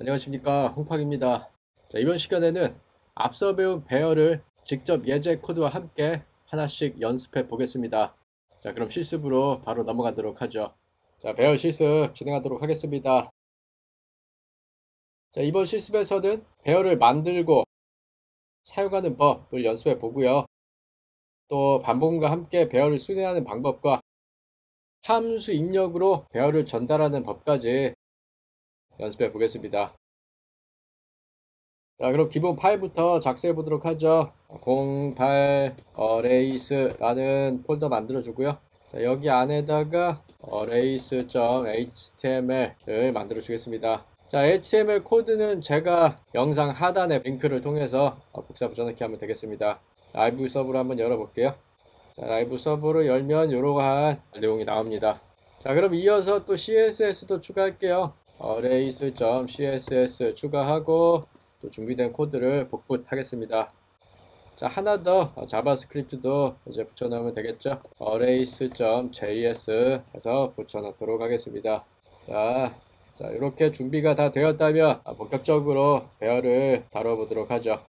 안녕하십니까, 홍팍입니다. 자, 이번 시간에는 앞서 배운 배열을 직접 예제 코드와 함께 하나씩 연습해 보겠습니다. 자, 그럼 실습으로 바로 넘어가도록 하죠. 자, 배열 실습 진행하도록 하겠습니다. 자, 이번 실습에서는 배열을 만들고 사용하는 법을 연습해 보고요. 또 반복과 함께 배열을 수행하는 방법과 함수 입력으로 배열을 전달하는 법까지 연습해 보겠습니다. 자, 그럼 기본 파일부터 작성해 보도록 하죠. 08 arrays라는 폴더 만들어 주고요. 자, 여기 안에다가 arrays.html을 만들어 주겠습니다. 자, HTML 코드는 제가 영상 하단에 링크를 통해서 복사 붙여넣기 하면 되겠습니다. 라이브 서버로 한번 열어볼게요. 자, 라이브 서버를 열면 이러한 내용이 나옵니다. 자, 그럼 이어서 또 CSS도 추가할게요. arrays.css 추가하고 또 준비된 코드를 복붙하겠습니다. 자, 하나 더 자바스크립트도 이제 붙여넣으면 되겠죠. arrays.js 해서 붙여넣도록 하겠습니다. 자, 이렇게 준비가 다 되었다면 본격적으로 배열을 다뤄보도록 하죠.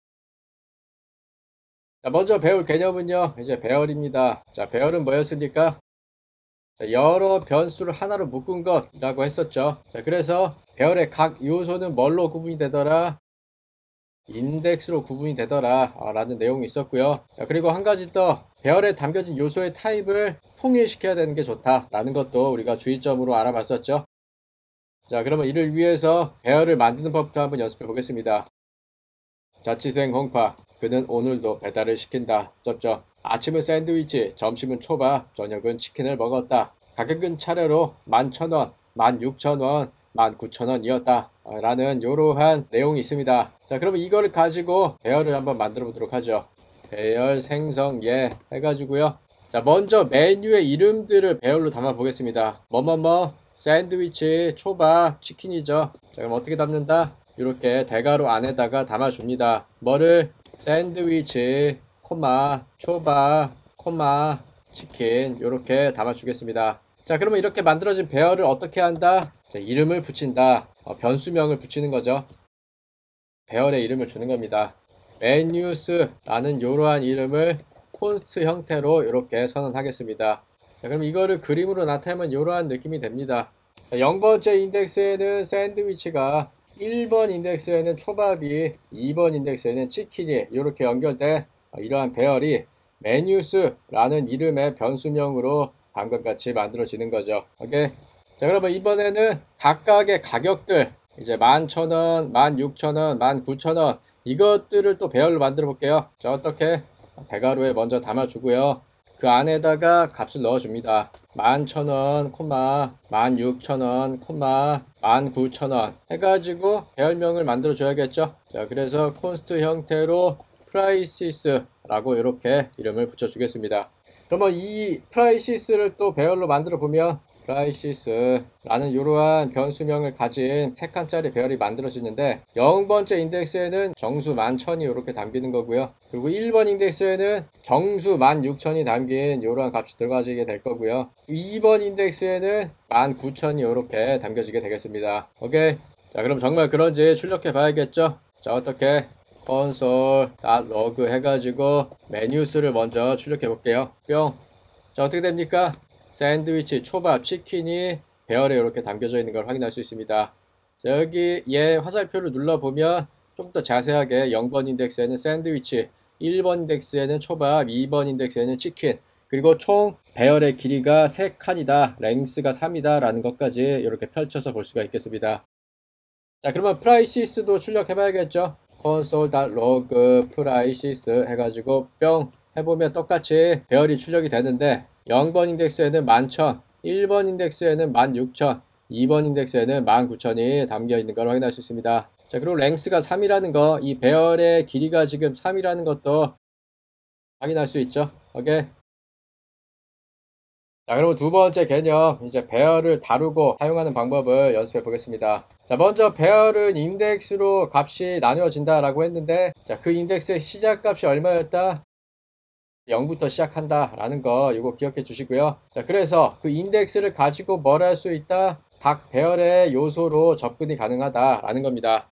자, 먼저 배울 개념은요, 이제 배열입니다. 자, 배열은 뭐였습니까? 자, 여러 변수를 하나로 묶은 것이라고 했었죠. 자, 그래서 배열의 각 요소는 뭘로 구분이 되더라? 인덱스로 구분이 되더라 라는 내용이 있었고요. 자, 그리고 한 가지 더, 배열에 담겨진 요소의 타입을 통일시켜야 되는 게 좋다 라는 것도 우리가 주의점으로 알아봤었죠. 자, 그러면 이를 위해서 배열을 만드는 법부터 한번 연습해 보겠습니다. 자취생 홍파, 그는 오늘도 배달을 시킨다. 아침은 샌드위치, 점심은 초밥, 저녁은 치킨을 먹었다. 가격은 차례로 11,000원, 16,000원, 19,000원이었다. 라는 이러한 내용이 있습니다. 자, 그러면 이거를 가지고 배열을 한번 만들어 보도록 하죠. 배열 생성예 해가지고요. 자, 먼저 메뉴의 이름들을 배열로 담아 보겠습니다. 샌드위치, 초밥, 치킨이죠. 자, 그럼 어떻게 담는다? 이렇게 대괄호 안에다가 담아줍니다. 뭐를? 샌드위치, 초밥, 치킨 이렇게 담아주겠습니다. 자, 그러면 이렇게 만들어진 배열을 어떻게 한다? 자, 이름을 붙인다. 변수명을 붙이는 거죠. 배열에 이름을 주는 겁니다. 메뉴스라는 이러한 이름을 콘스트 형태로 이렇게 선언하겠습니다. 자, 그럼 이거를 그림으로 나타내면 이러한 느낌이 됩니다. 자, 0번째 인덱스에는 샌드위치가, 1번 인덱스에는 초밥이, 2번 인덱스에는 치킨이 이렇게 연결돼 이러한 배열이 메뉴스라는 이름의 변수명으로 다음과 같이 만들어지는 거죠. 오케이. 자, 그러면 이번에는 각각의 가격들, 이제 11,000원, 16,000원, 19,000원 이것들을 또 배열로 만들어 볼게요. 자, 어떻게? 대괄호에 먼저 담아주고요. 그 안에다가 값을 넣어줍니다. 11,000원, 16,000원, 19,000원 해가지고 배열명을 만들어 줘야겠죠. 자, 그래서 콘스트 형태로 프라이시스라고 이렇게 이름을 붙여주겠습니다. 그러면 이 프라이시스를 또 배열로 만들어 보면 프라이시스라는 이러한 변수명을 가진 3칸짜리 배열이 만들어지는데 0번째 인덱스에는 정수 11,000이 이렇게 담기는 거고요. 그리고 1번 인덱스에는 정수 16,000이 담긴 이러한 값이 들어가지게 될 거고요. 2번 인덱스에는 19,000이 이렇게 담겨지게 되겠습니다. 오케이. 자, 그럼 정말 그런지 출력해 봐야겠죠. 자, 어떻게? console.log 해가지고 메뉴스를 먼저 출력해 볼게요. 뿅. 자, 어떻게 됩니까? 샌드위치, 초밥, 치킨이 배열에 이렇게 담겨져 있는 걸 확인할 수 있습니다. 자, 여기 얘 화살표를 눌러보면 좀 더 자세하게 0번 인덱스에는 샌드위치, 1번 인덱스에는 초밥, 2번 인덱스에는 치킨, 그리고 총 배열의 길이가 3칸이다, 랭스가 3이다 라는 것까지 이렇게 펼쳐서 볼 수가 있겠습니다. 자, 그러면 프라이시스도 출력해 봐야겠죠. console.log prices 해가지고 뿅 해보면 똑같이 배열이 출력이 되는데 0번 인덱스에는 11,000, 1번 인덱스에는 16,000, 2번 인덱스에는 19,000이 담겨 있는 걸 확인할 수 있습니다. 자, 그리고 랭스가 3이라는 거, 이 배열의 길이가 지금 3이라는 것도 확인할 수 있죠. 오케이. 자, 그러면 두 번째 개념, 이제 배열을 다루고 사용하는 방법을 연습해 보겠습니다. 자, 먼저 배열은 인덱스로 값이 나누어진다 라고 했는데, 자, 그 인덱스의 시작값이 얼마였다? 0부터 시작한다 라는 거 이거 기억해 주시고요. 자, 그래서 그 인덱스를 가지고 뭘 할 수 있다? 각 배열의 요소로 접근이 가능하다라는 겁니다.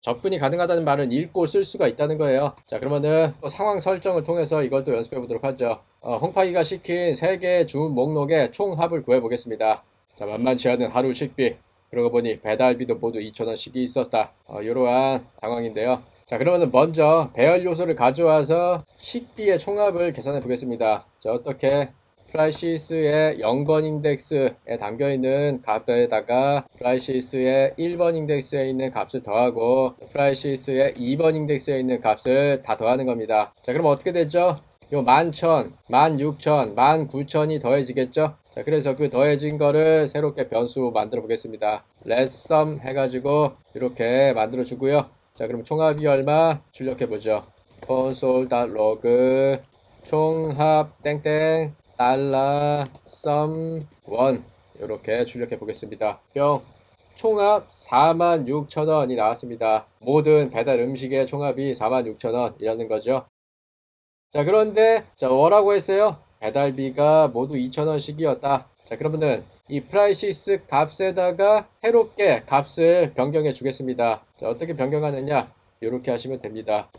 접근이 가능하다는 말은 읽고 쓸 수가 있다는 거예요. 자, 그러면은 또 상황 설정을 통해서 이걸 또 연습해 보도록 하죠. 홍파기가 시킨 3개의 주문 목록의 총합을 구해 보겠습니다. 자, 만만치 않은 하루 식비. 그러고 보니 배달비도 모두 2,000원씩이 있었다. 이러한 상황인데요. 자, 그러면은 먼저 배열 요소를 가져와서 식비의 총합을 계산해 보겠습니다. 자, 어떻게? 프라이시스의 0번 인덱스에 담겨있는 값에다가 프라이시스의 1번 인덱스에 있는 값을 더하고 프라이시스의 2번 인덱스에 있는 값을 다 더하는 겁니다. 자, 그럼 어떻게 되죠? 요 11,000, 16,000, 19,000이 더해지겠죠? 자, 그래서 그 더해진 거를 새롭게 변수 만들어 보겠습니다. letSum 해가지고 이렇게 만들어 주고요. 자, 그럼 총합이 얼마? 출력해 보죠. console.log 총합 땡땡 달러 sum 1 이렇게 출력해 보겠습니다. 뿅. 총합 46,000원이 나왔습니다. 모든 배달 음식의 총합이 46,000원이라는 거죠. 자, 그런데 뭐라고 했어요? 배달비가 모두 2,000원씩이었다. 자, 그러면은 이 프라이시스 값에다가 새롭게 값을 변경해 주겠습니다. 자, 어떻게 변경하느냐? 이렇게 하시면 됩니다.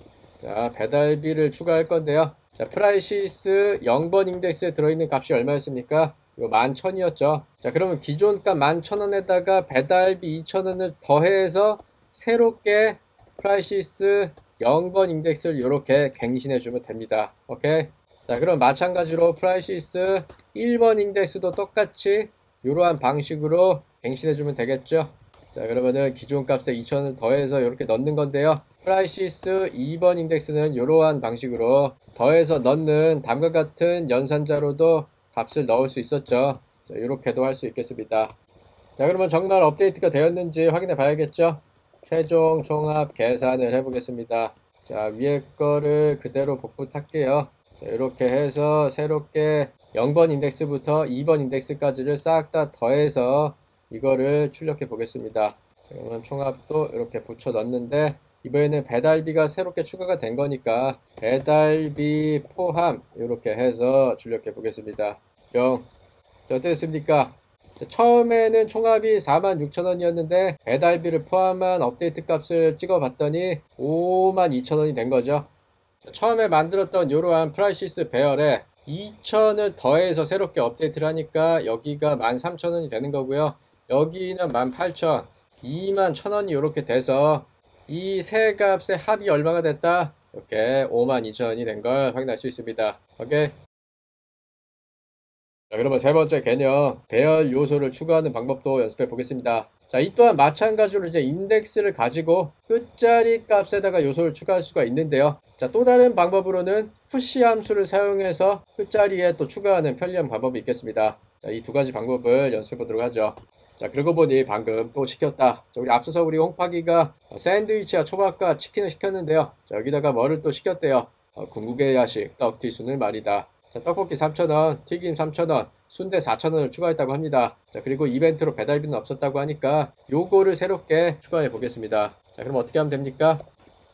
자, 배달비를 추가할 건데요. 자, 프라이시스 0번 인덱스에 들어있는 값이 얼마였습니까? 이거 11,000이었죠. 자, 그러면 기존 값 11,000원에다가 배달비 2,000원을 더해서 새롭게 프라이시스 0번 인덱스를 이렇게 갱신해 주면 됩니다. 오케이? 자, 그럼 마찬가지로 프라이시스 1번 인덱스도 똑같이 이러한 방식으로 갱신해 주면 되겠죠. 자, 그러면은 기존 값에 2,000을 더해서 이렇게 넣는 건데요. 프라이시스 2번 인덱스는 이러한 방식으로 더해서 넣는 다음과 같은 연산자로도 값을 넣을 수 있었죠. 자, 이렇게도 할 수 있겠습니다. 자, 그러면 정말 업데이트가 되었는지 확인해 봐야겠죠. 최종 총합 계산을 해보겠습니다. 자, 위에 거를 그대로 복붙할게요. 자, 이렇게 해서 새롭게 0번 인덱스부터 2번 인덱스까지를 싹 다 더해서 이거를 출력해 보겠습니다. 자, 그러면 총합도 이렇게 붙여 넣는데 이번에는 배달비가 새롭게 추가가 된 거니까 배달비 포함 이렇게 해서 출력해 보겠습니다. 뿅. 자, 어땠습니까? 자, 처음에는 총합이 46,000원이었는데 배달비를 포함한 업데이트 값을 찍어 봤더니 52,000원이 된 거죠. 자, 처음에 만들었던 이러한 프라이시스 배열에 2,000을 더해서 새롭게 업데이트를 하니까 여기가 13,000원이 되는 거고요. 여기는 18,000, 21,000원이 이렇게 돼서 이 세 값의 합이 얼마가 됐다? 이렇게 52,000원이 된 걸 확인할 수 있습니다. 오케이? 자, 그러면 세 번째 개념, 배열 요소를 추가하는 방법도 연습해 보겠습니다. 자, 이 또한 마찬가지로 이제 인덱스를 가지고 끝자리 값에다가 요소를 추가할 수가 있는데요. 자, 또 다른 방법으로는 푸시 함수를 사용해서 끝자리에 또 추가하는 편리한 방법이 있겠습니다. 자, 이 두 가지 방법을 연습해 보도록 하죠. 자, 그러고 보니 방금 또 시켰다. 자, 앞서서 우리 홍파기가 샌드위치와 초밥과 치킨을 시켰는데요. 자, 여기다가 뭐를 또 시켰대요. 궁극의 야식, 떡튀순을 말이다. 자, 떡볶이 3,000원, 튀김 3,000원, 순대 4,000원을 추가했다고 합니다. 자, 그리고 이벤트로 배달비는 없었다고 하니까 요거를 새롭게 추가해 보겠습니다. 자, 그럼 어떻게 하면 됩니까?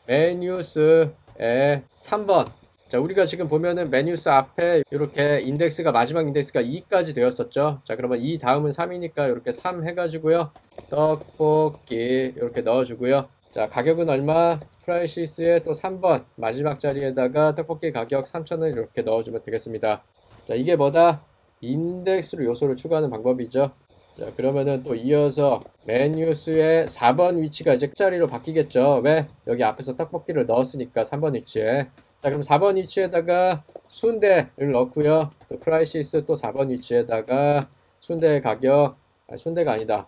메뉴스에 3번. 자, 우리가 지금 보면은 메뉴스 앞에 이렇게 인덱스가 마지막 인덱스가 2까지 되었었죠. 자, 그러면 2 다음은 3이니까 이렇게 3 해가지고요. 떡볶이 이렇게 넣어주고요. 자, 가격은 얼마? 프라이시스에 또 3번 마지막 자리에다가 떡볶이 가격 3,000원 이렇게 넣어주면 되겠습니다. 자, 이게 뭐다? 인덱스로 요소를 추가하는 방법이죠. 자, 그러면은 또 이어서 메뉴스의 4번 위치가 이제 끝자리로 바뀌겠죠. 왜? 여기 앞에서 떡볶이를 넣었으니까 3번 위치에. 자, 그럼 4번 위치에다가 순대를 넣고요. 또 프라이시스 또 4번 위치에다가 순대 가격, 순대가 아니다.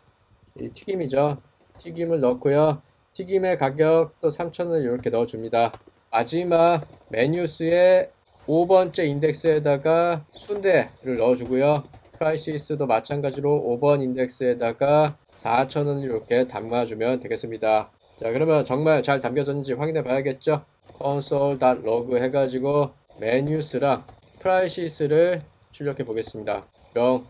이 튀김이죠. 튀김을 넣고요. 튀김의 가격 또 3,000원을 이렇게 넣어줍니다. 마지막 메뉴스의 5번째 인덱스에다가 순대를 넣어주고요. 프라이시스도 마찬가지로 5번 인덱스에다가 4,000원을 이렇게 담아주면 되겠습니다. 자, 그러면 정말 잘 담겨졌는지 확인해 봐야겠죠. console.log 해가지고 메뉴스랑 프라이시스를 출력해 보겠습니다. 뿅.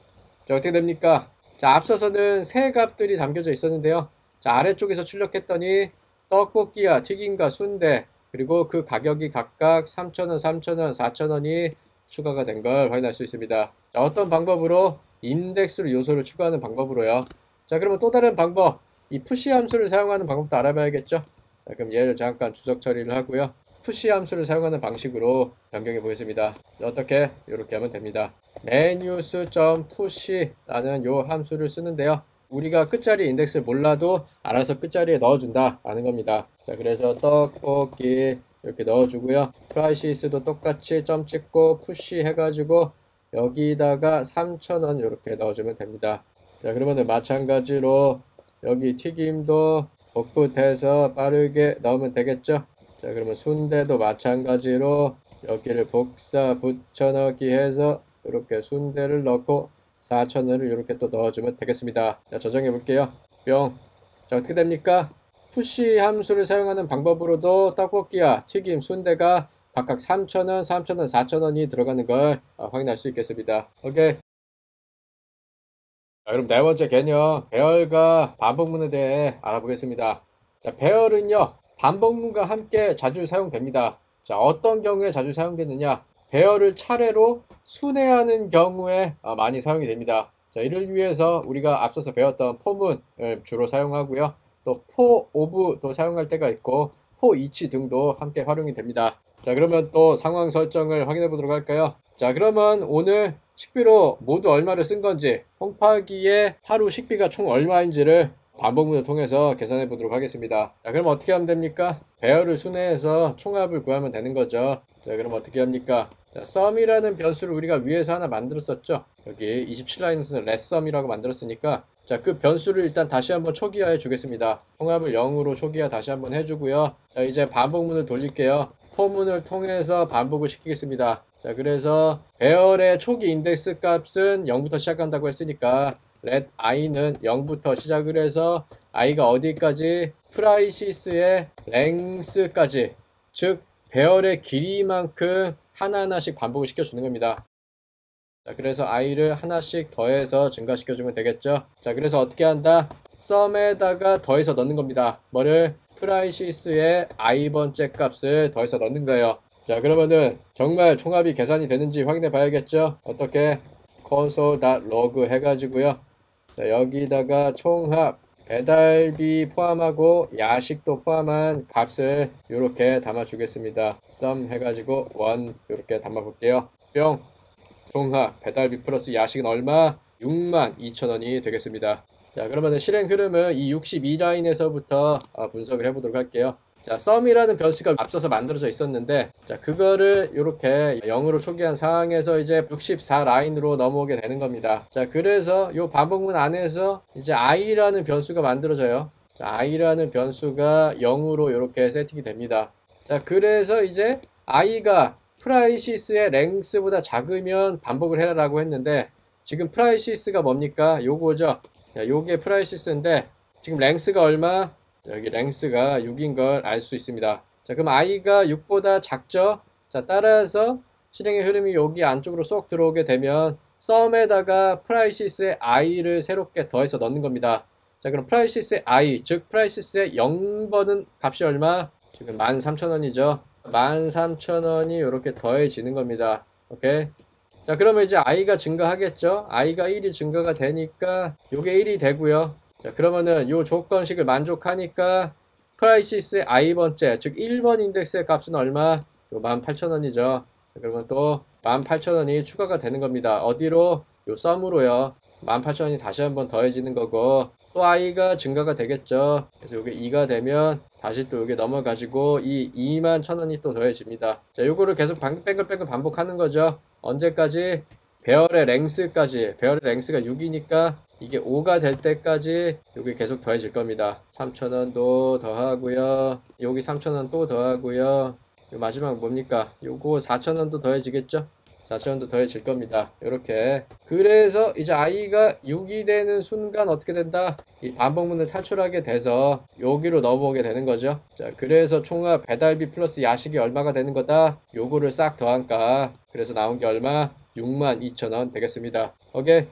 자, 어떻게 됩니까? 자, 앞서서는 세 값들이 담겨져 있었는데요. 자, 아래쪽에서 출력했더니 떡볶이와 튀김과 순대 그리고 그 가격이 각각 3,000원, 3,000원, 4,000원이 추가가 된 걸 확인할 수 있습니다. 자, 어떤 방법으로 인덱스로 요소를 추가하는 방법으로요. 자, 그러면 또 다른 방법, 이 푸시 함수를 사용하는 방법도 알아봐야겠죠. 자, 그럼 얘를 잠깐 주석 처리를 하고요. 푸시 함수를 사용하는 방식으로 변경해 보겠습니다. 어떻게? 이렇게 하면 됩니다. menus.push라는 요 함수를 쓰는데요. 우리가 끝자리 인덱스를 몰라도 알아서 끝자리에 넣어준다 라는 겁니다. 자, 그래서 떡볶이 이렇게 넣어주고요. 프라이시스도 똑같이 점 찍고 푸시 해가지고 여기다가 3,000원 이렇게 넣어주면 됩니다. 자, 그러면은 마찬가지로 여기 튀김도 복붙해서 빠르게 넣으면 되겠죠. 자, 그러면 순대도 마찬가지로 여기를 복사 붙여넣기 해서 이렇게 순대를 넣고 4,000원을 이렇게 또 넣어주면 되겠습니다. 자, 저장해 볼게요. 뿅. 자, 어떻게 됩니까? 푸시 함수를 사용하는 방법으로도 떡볶이와 튀김, 순대가 각각 3,000원, 3,000원, 4,000원이 들어가는 걸 확인할 수 있겠습니다. 오케이. 자, 그럼 네 번째 개념, 배열과 반복문에 대해 알아보겠습니다. 자, 배열은요, 반복문과 함께 자주 사용됩니다. 자, 어떤 경우에 자주 사용되느냐? 배열을 차례로 순회하는 경우에 많이 사용이 됩니다. 자, 이를 위해서 우리가 앞서서 배웠던 포문을 주로 사용하고요. 또 포, 오브도 사용할 때가 있고 포, 이치 등도 함께 활용이 됩니다. 자, 그러면 또 상황 설정을 확인해 보도록 할까요? 자, 그러면 오늘 식비로 모두 얼마를 쓴 건지, 홈파기의 하루 식비가 총 얼마인지를 반복문을 통해서 계산해 보도록 하겠습니다. 자, 그럼 어떻게 하면 됩니까? 배열을 순회해서 총합을 구하면 되는 거죠. 자, 그럼 어떻게 합니까? 자, sum이라는 변수를 우리가 위에서 하나 만들었었죠. 여기 27라인에서 letsum이라고 만들었으니까, 자, 그 변수를 일단 다시 한번 초기화해 주겠습니다. 총합을 0으로 초기화 다시 한번 해주고요. 자, 이제 반복문을 돌릴게요. 포문을 통해서 반복을 시키겠습니다. 자, 그래서 배열의 초기 인덱스 값은 0부터 시작한다고 했으니까 let i는 0부터 시작을 해서 i가 어디까지? 프라이시스의 length까지, 즉 배열의 길이만큼 하나하나씩 반복을 시켜주는 겁니다. 자, 그래서 i를 하나씩 더해서 증가시켜주면 되겠죠. 자, 그래서 어떻게 한다? sum에다가 더해서 넣는 겁니다. 뭐를? 프라이시스의 i번째 값을 더해서 넣는 거예요. 자, 그러면은 정말 총합이 계산이 되는지 확인해 봐야겠죠. 어떻게? console.log 해가지고요. 자, 여기다가 총합 배달비 포함하고 야식도 포함한 값을 이렇게 담아 주겠습니다. sum 해가지고 1 이렇게 담아 볼게요. 뿅. 총합 배달비 플러스 야식은 얼마? 62,000원이 되겠습니다. 자, 그러면 실행 흐름은 이 62라인에서부터 분석을 해보도록 할게요. 자, sum이라는 변수가 앞서서 만들어져 있었는데, 자, 그거를 이렇게 0으로 초기한 상황에서 이제 64라인으로 넘어오게 되는 겁니다. 자, 그래서 이 반복문 안에서 이제 i라는 변수가 만들어져요. 자, i라는 변수가 0으로 이렇게 세팅이 됩니다. 자, 그래서 이제 i가 프라이시스의 랭스보다 작으면 반복을 해라라고 했는데, 지금 프라이시스가 뭡니까? 요거죠. 자, 요게 프라이시스인데 지금 랭스가 얼마? 여기 랭스가 6인 걸 알 수 있습니다. 자, 그럼 i가 6보다 작죠? 자, 따라서 실행의 흐름이 여기 안쪽으로 쏙 들어오게 되면 sum에다가 프라이시스의 i를 새롭게 더해서 넣는 겁니다. 자, 그럼 프라이시스의 i, 즉 프라이시스의 0번은 값이 얼마? 지금 13,000원이죠. 13,000원이 이렇게 더해지는 겁니다. 오케이? 자, 그러면 이제 i가 증가하겠죠? i가 1이 증가가 되니까 요게 1이 되고요. 자, 그러면은 요 조건식을 만족하니까 프라이시스의 i번째, 즉 1번 인덱스의 값은 얼마? 18,000원이죠. 자, 그러면 또 18,000원이 추가가 되는 겁니다. 어디로? 요 sum으로요. 18,000원이 다시 한번 더해지는 거고, 또 i가 증가가 되겠죠. 그래서 요게 2가 되면 다시 또 요게 넘어가지고 이 21,000원이 또 더해집니다. 자, 요거를 계속 뺑글뺑글 반복하는 거죠. 언제까지? 배열의 랭스까지. 배열의 랭스가 6이니까 이게 5가 될 때까지 여기 계속 더해질 겁니다. 3,000원도 더하고요. 여기 3,000원 또 더하고요. 마지막 뭡니까? 요거 4,000원도 더해지겠죠? 4,000원도 더해질 겁니다. 이렇게. 그래서 이제 i가 6이 되는 순간 어떻게 된다? 이 반복문을 탈출하게 돼서 여기로 넘어오게 되는 거죠. 자, 그래서 총합 배달비 플러스 야식이 얼마가 되는 거다? 요거를 싹 더한가. 그래서 나온 게 얼마? 62,000원 되겠습니다. 오케이.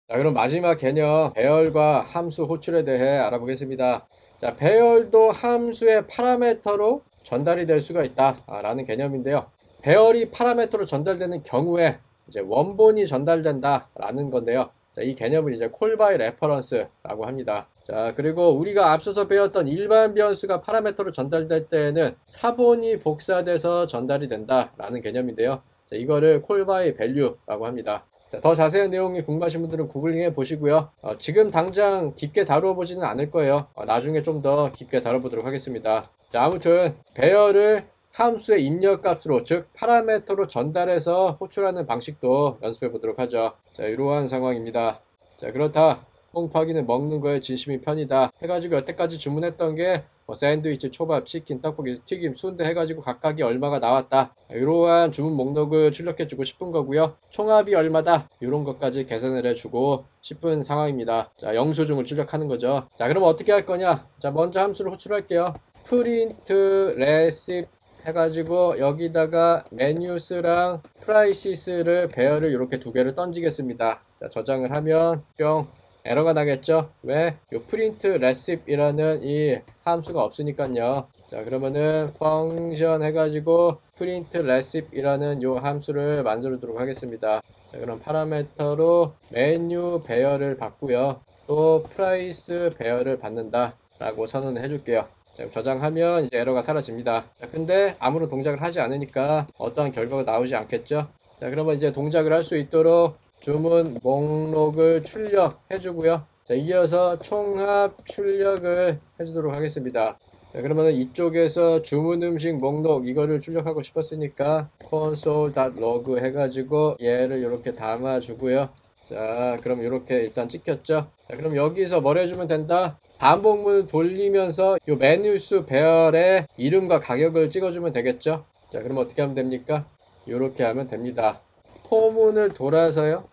자, 그럼 마지막 개념, 배열과 함수 호출에 대해 알아보겠습니다. 자, 배열도 함수의 파라미터로 전달이 될 수가 있다 라는 개념인데요. 배열이 파라미터로 전달되는 경우에 이제 원본이 전달된다 라는 건데요. 자, 이 개념을 이제 콜 바이 레퍼런스라고 합니다. 자, 그리고 우리가 앞서서 배웠던 일반 변수가 파라미터로 전달될 때에는 사본이 복사돼서 전달이 된다 라는 개념인데요. 자, 이거를 콜 바이 밸류라고 합니다. 자, 더 자세한 내용이 궁금하신 분들은 구글링해 보시고요. 지금 당장 깊게 다루어 보지는 않을 거예요. 나중에 좀 더 깊게 다뤄보도록 하겠습니다. 자, 아무튼 배열을 함수의 입력값으로, 즉 파라미터로 전달해서 호출하는 방식도 연습해 보도록 하죠. 자, 이러한 상황입니다. 자, 그렇다. 콩파기는 먹는 거에 진심인 편이다 해가지고 여태까지 주문했던 게 샌드위치, 초밥, 치킨, 떡볶이, 튀김, 순대 해가지고 각각이 얼마가 나왔다, 이러한 주문 목록을 출력해주고 싶은 거고요. 총합이 얼마다, 이런 것까지 계산을 해주고 싶은 상황입니다. 자, 영수증을 출력하는 거죠. 자, 그럼 어떻게 할 거냐. 자, 먼저 함수를 호출할게요. 프린트 레시피 해가지고 여기다가 메뉴스랑 프라이시스를 배열을 이렇게 두 개를 던지겠습니다. 자, 저장을 하면 뿅, 에러가 나겠죠. 왜? 요 프린트 레시피라는 이 함수가 없으니까요. 자, 그러면은 펑션 해가지고 프린트 레시피라는 요 함수를 만들도록 하겠습니다. 자, 그럼 파라미터로 메뉴 배열을 받고요, 또 프라이스 배열을 받는다 라고 선언을 해줄게요. 자, 저장하면 이제 에러가 사라집니다. 자, 근데 아무런 동작을 하지 않으니까 어떠한 결과가 나오지 않겠죠. 자, 그러면 이제 동작을 할 수 있도록 주문 목록을 출력해 주고요. 자, 이어서 총합 출력을 해주도록 하겠습니다. 자, 그러면 이쪽에서 주문 음식 목록 이거를 출력하고 싶었으니까 console.log 해가지고 얘를 이렇게 담아 주고요. 자, 그럼 이렇게 일단 찍혔죠. 자, 그럼 여기서 뭘 해주면 된다. 반복문을 돌리면서 이 메뉴수 배열의 이름과 가격을 찍어주면 되겠죠. 자, 그럼 어떻게 하면 됩니까? 이렇게 하면 됩니다. 포문을 돌아서요,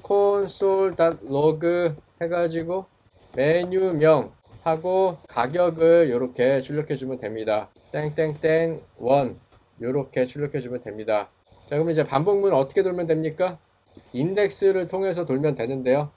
console.log 해가지고 메뉴명 하고 가격을 이렇게 출력해주면 됩니다. 땡땡땡 1 이렇게 출력해주면 됩니다. 자, 그럼 이제 반복문을 어떻게 돌면 됩니까? 인덱스를 통해서 돌면 되는데요.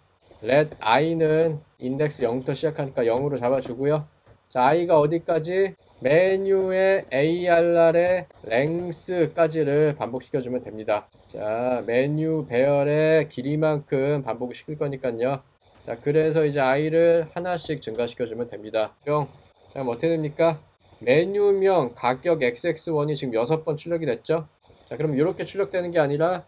let i는 인덱스 0부터 시작하니까 0으로 잡아주고요. 자, i가 어디까지? 메뉴의 ARR의 length까지를 반복시켜주면 됩니다. 자, 메뉴 배열의 길이만큼 반복을 시킬 거니까요. 자, 그래서 이제 i를 하나씩 증가시켜주면 됩니다. 뿅. 자, 그럼 어떻게 됩니까? 메뉴명 가격 xx1이 지금 6번 출력이 됐죠? 자, 그럼 이렇게 출력되는 게 아니라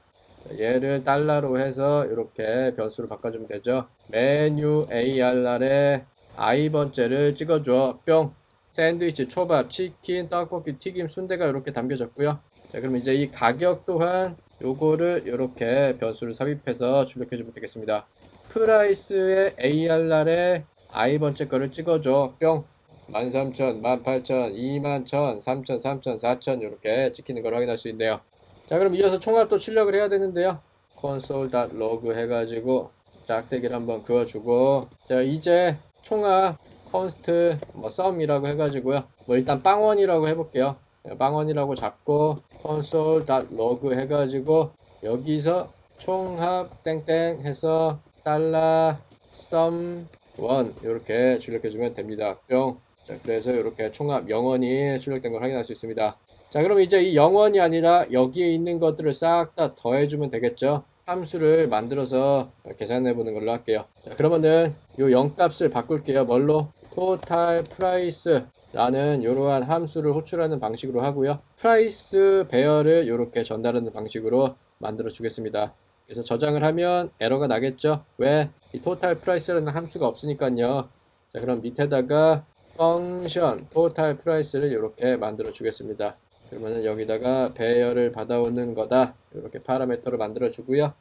얘를 달러로 해서 이렇게 변수로 바꿔주면 되죠. 메뉴 ARR에 i번째를 찍어줘. 뿅. 샌드위치, 초밥, 치킨, 떡볶이, 튀김, 순대가 이렇게 담겨졌고요. 자, 그럼 이제 이 가격 또한 요거를 이렇게 변수를 삽입해서 출력해주면 되겠습니다. 프라이스의 ARR에 i번째 거를 찍어줘. 뿅. 13,000, 18,000, 21,000, 3,000, 3,000, 4,000 이렇게 찍히는 걸 확인할 수 있네요. 자, 그럼 이어서 총합도 출력을 해야 되는데요. console.log 해가지고 짝대기를 한번 그어주고, 자, 이제 총합 const sum이라고 해가지고요. 일단 빵원이라고 해볼게요. 빵원이라고 잡고 console.log 해가지고 여기서 총합 땡땡 해서 달러 sum 1 이렇게 출력해주면 됩니다. 뿅. 자, 그래서 이렇게 총합 0원이 출력된 걸 확인할 수 있습니다. 자, 그럼 이제 이 0원이 아니라 여기에 있는 것들을 싹 다 더해주면 되겠죠. 함수를 만들어서 계산해 보는 걸로 할게요. 자, 그러면은 이 0값을 바꿀게요. 뭘로? total price 라는 이러한 함수를 호출하는 방식으로 하고요. 프라이스 배열을 이렇게 전달하는 방식으로 만들어 주겠습니다. 그래서 저장을 하면 에러가 나겠죠. 왜? 이 total price라는 함수가 없으니까요. 자, 그럼 밑에다가 function total price를 이렇게 만들어 주겠습니다. 그러면은 여기다가 배열을 받아오는 거다 이렇게 파라미터를 만들어 주고요.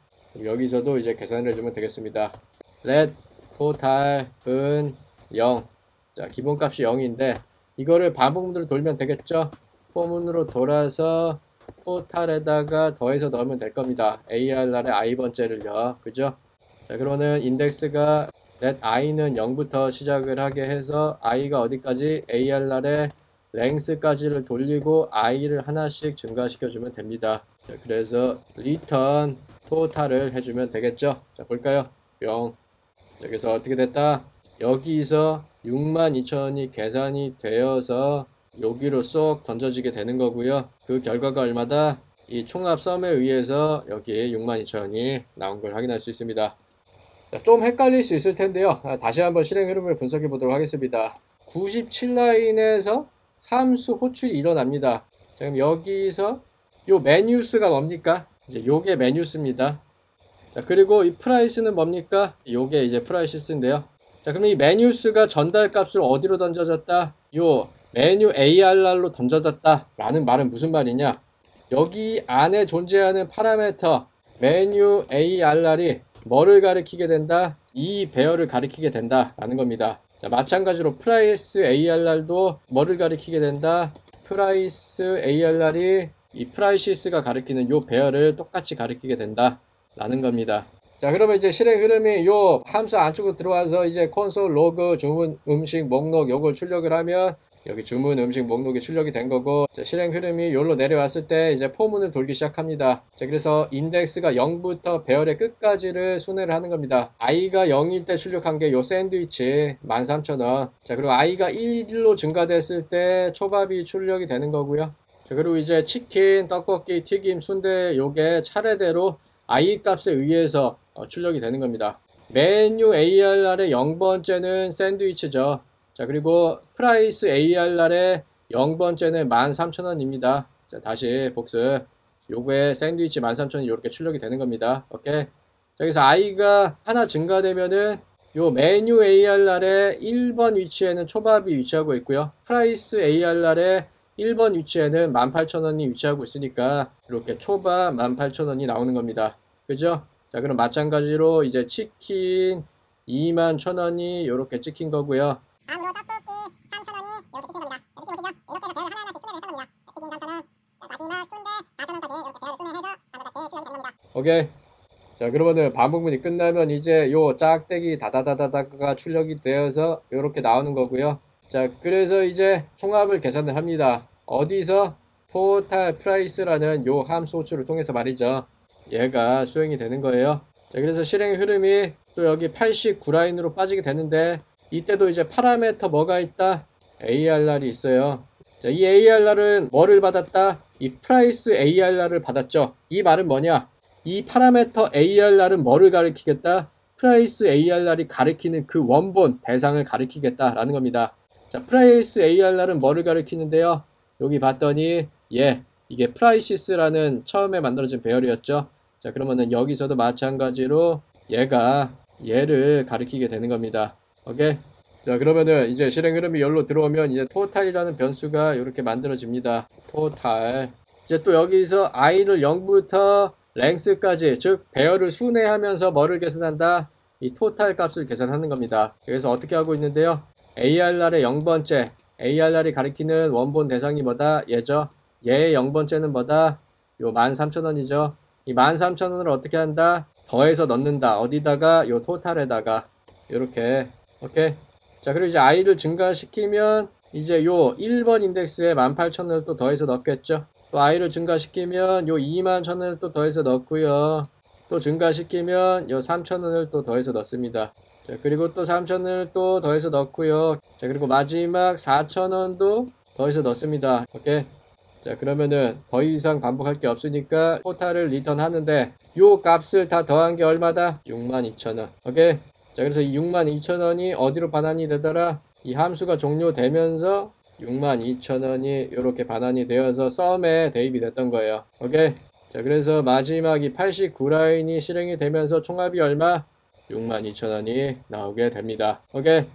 여기서도 이제 계산을 해주면 되겠습니다. let total은 0. 자, 기본값이 0인데 이거를 반복문으로 돌면 되겠죠. 포문으로 돌아서 total에다가 더해서 넣으면 될 겁니다. ARR의 i번째를요. 그죠? 자, 그러면은 인덱스가 let i는 0부터 시작을 하게 해서 i가 어디까지? ARR의 length까지를 돌리고 i를 하나씩 증가시켜주면 됩니다. 자, 그래서 return total을 해주면 되겠죠. 자, 볼까요? 뿅. 자, 그래서 어떻게 됐다? 여기서 62,000원이 계산이 되어서 여기로 쏙 던져지게 되는 거고요. 그 결과가 얼마다? 이 총합 썸에 의해서 여기 62,000원이 나온 걸 확인할 수 있습니다. 자, 좀 헷갈릴 수 있을 텐데요. 다시 한번 실행 흐름을 분석해 보도록 하겠습니다. 97라인에서 함수 호출이 일어납니다. 자, 그럼 여기서 요 메뉴스가 뭡니까? 이제 요게 메뉴스입니다. 자, 그리고 이 프라이스는 뭡니까? 요게 이제 프라이시스인데요. 자, 그럼 이 메뉴스가 전달 값을 어디로 던져졌다? 요 메뉴 ARR로 던져졌다 라는 말은 무슨 말이냐? 여기 안에 존재하는 파라미터 메뉴 ARR이 뭐를 가리키게 된다? 이 배열을 가리키게 된다 라는 겁니다. 자, 마찬가지로 프라이스 ARR도 뭐를 가리키게 된다? 프라이스 ARR이 이 프라이시스가 가리키는 요 배열을 똑같이 가리키게 된다 라는 겁니다. 자, 그러면 이제 실행 흐름이 요 함수 안쪽으로 들어와서 이제 콘솔 로그 주문 음식 목록 요걸 출력을 하면 여기 주문 음식 목록이 출력이 된 거고, 자, 실행 흐름이 여기로 내려왔을 때 이제 포문을 돌기 시작합니다. 자, 그래서 인덱스가 0부터 배열의 끝까지를 순회를 하는 겁니다. i가 0일 때 출력한 게 요 샌드위치 13,000원. 자, 그리고 i가 1로 증가됐을 때 초밥이 출력이 되는 거고요. 자, 그리고 이제 치킨, 떡볶이, 튀김, 순대 요게 차례대로 i 값에 의해서 출력이 되는 겁니다. 메뉴 ARR의 0번째는 샌드위치죠. 자, 그리고 프라이스 ARR의 0번째는 13,000원입니다. 자, 다시 복습. 요거에 샌드위치 13,000원이 이렇게 출력이 되는 겁니다. 오케이. 자, 여기서 i가 하나 증가되면은 요 메뉴 ARR의 1번 위치에는 초밥이 위치하고 있고요. 프라이스 ARR의 1번 위치에는 18,000원이 위치하고 있으니까 이렇게 초밥 18,000원이 나오는 겁니다. 그죠? 자, 그럼 마찬가지로 이제 치킨 21,000원이 이렇게 찍힌 거고요. 다음으로 떡볶이 3,000원이 이렇게 찍힌 겁니다. 느낌 오시죠? 이렇게 해서 배열을 하나하나씩 순회를 하는 겁니다. 치킨 3,000원, 마지막 순대 4,000원까지 이렇게 배열을 순회해서 다음같이 출력이 되는 겁니다. 오케이. 자, 그러면은 반복문이 끝나면 이제 요 짝대기 다다다다다가 출력이 되어서 이렇게 나오는 거고요. 자, 그래서 이제 총합을 계산을 합니다. 어디서? 토탈 프라이스라는 요 함수 호출을 통해서 말이죠. 얘가 수행이 되는 거예요. 자, 그래서 실행 흐름이 또 여기 89라인으로 빠지게 되는데 이때도 이제 파라미터 뭐가 있다? ARR이 있어요. 자, 이 ARR은 뭐를 받았다? 이 프라이스 ARR을 받았죠. 이 말은 뭐냐? 이 파라미터 ARR은 뭐를 가리키겠다? 프라이스 ARR이 가리키는 그 원본 대상을 가리키겠다라는 겁니다. 자, 프라이스 ARR은 뭐를 가리키는데요? 여기 봤더니 이게 프라이시스라는 처음에 만들어진 배열이었죠. 자, 그러면은 여기서도 마찬가지로 얘를 가리키게 되는 겁니다. 오케이? 자, 그러면은 이제 실행 흐름이 여기로 들어오면 이제 토탈이라는 변수가 이렇게 만들어집니다. 토탈. 이제 또 여기서 i를 0부터 랭스까지, 즉 배열을 순회하면서 뭐를 계산한다? 이 토탈 값을 계산하는 겁니다. 그래서 어떻게 하고 있는데요? ARR의 0번째, ARR이 가리키는 원본 대상이 뭐다? 얘죠. 얘의 0번째는 뭐다? 요 13,000원이죠. 이 13,000원을 어떻게 한다? 더해서 넣는다. 어디다가? 요 토탈에다가. 요렇게. 오케이. 자, 그리고 이제 i를 증가시키면 이제 요 1번 인덱스에 18,000원을 또 더해서 넣겠죠. 또 i를 증가시키면 요 21,000원을 또 더해서 넣고요. 또 증가시키면 요 3,000원을 또 더해서 넣습니다. 자, 그리고 또 3,000원을 또 더해서 넣고요. 자, 그리고 마지막 4,000원도 더해서 넣습니다. 오케이. 자, 그러면은 더 이상 반복할 게 없으니까 토탈을 리턴 하는데 요 값을 다 더한 게 얼마다? 62,000원. 오케이. 자, 그래서 이 62,000원이 어디로 반환이 되더라? 이 함수가 종료되면서 62,000원이 이렇게 반환이 되어서 썸에 대입이 됐던 거예요. 오케이. 자, 그래서 마지막 이 89라인이 실행이 되면서 총합이 얼마? 62,000원이 나오게 됩니다. 오케이.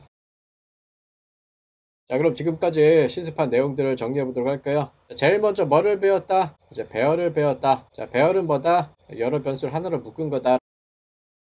자, 그럼 지금까지 실습한 내용들을 정리해 보도록 할까요? 자, 제일 먼저 뭐를 배웠다? 이제 배열을 배웠다. 자, 배열은 뭐다? 여러 변수를 하나로 묶은 거다.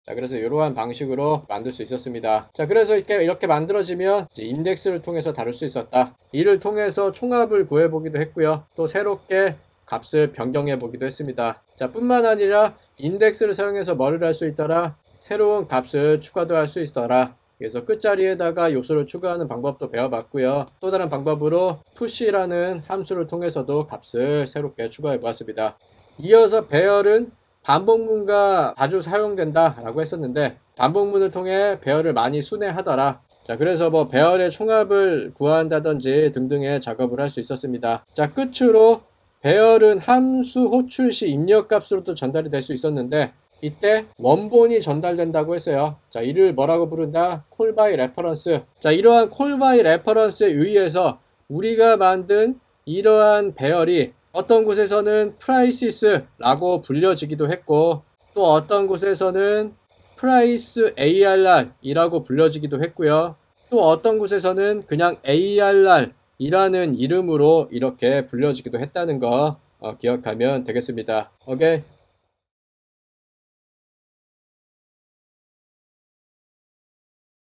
자, 그래서 이러한 방식으로 만들 수 있었습니다. 자, 그래서 이렇게 만들어지면 이제 인덱스를 통해서 다룰 수 있었다. 이를 통해서 총합을 구해보기도 했고요. 또 새롭게 값을 변경해 보기도 했습니다. 자, 뿐만 아니라 인덱스를 사용해서 뭐를 할 수 있더라? 새로운 값을 추가도 할 수 있더라. 그래서 끝자리에다가 요소를 추가하는 방법도 배워봤고요. 또 다른 방법으로 push라는 함수를 통해서도 값을 새롭게 추가해 보았습니다. 이어서 배열은 반복문과 자주 사용된다 라고 했었는데 반복문을 통해 배열을 많이 순회하더라. 자, 그래서 뭐 배열의 총합을 구한다든지 등등의 작업을 할 수 있었습니다. 자, 끝으로 배열은 함수 호출 시 입력값으로도 전달이 될 수 있었는데 이때 원본이 전달된다고 했어요. 자, 이를 뭐라고 부른다? call by reference. 자, 이러한 call by reference에 의해서 우리가 만든 이러한 배열이 어떤 곳에서는 prices라고 불려지기도 했고 또 어떤 곳에서는 price ARR이라고 불려지기도 했고요. 또 어떤 곳에서는 그냥 ARR이라는 이름으로 이렇게 불려지기도 했다는 거 기억하면 되겠습니다. 오케이?